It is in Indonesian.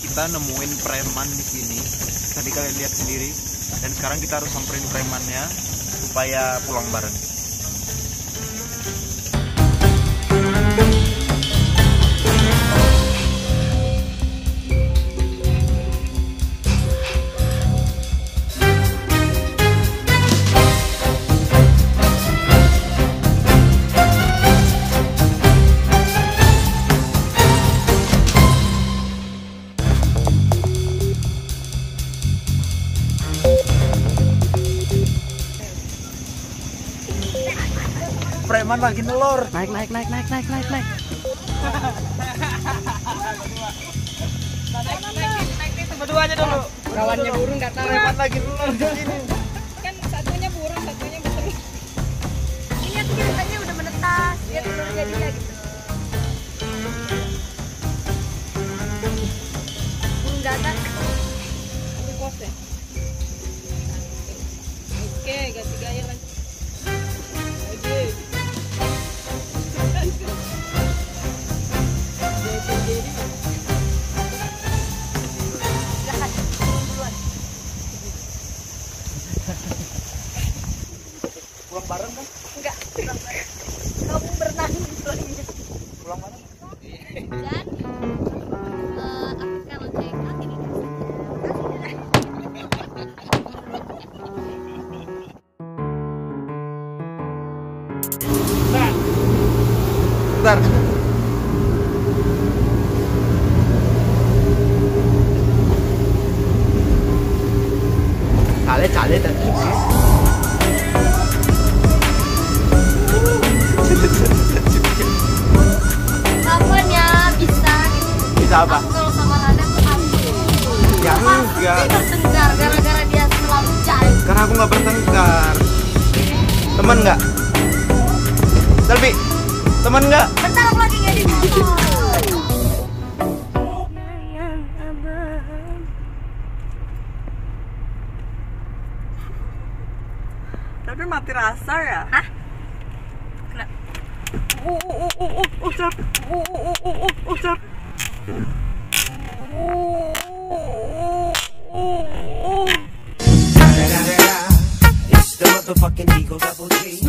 Kita nemuin preman di sini. Tadi kalian lihat sendiri. Dan sekarang kita harus samperin premannya supaya pulang bareng. Preman lagi nelor. Naik. Naik berdua aja dulu. Kawannya burung nggak tahu. Preman lagi nelor di sini. Kan satunya burung, satunya betul. Ini tuh ceritanya udah menetas, dia telur jadinya gitu. Burung gagak. Tapi pos ya. Oke, ganti gaya lagi. Oke. Pulang bareng kan? Enggak, kamu berenang pulangnya. Pulang bareng. Dan aku kalau cekak ini Bentar. Cale tadi. kapan ya bisa gitu. Bisa apa? Aku kalau sama Rada tuh aku. Ya Pasti enggak. bertengkar gara-gara dia selalu cari. Karena aku nggak bertengkar. Teman nggak? Selfie. Teman nggak? Bentar aku lagi nggak di motor. Tapi mati rasa ya? Hah? Ucap. It's the motherfucking Eagle Double G.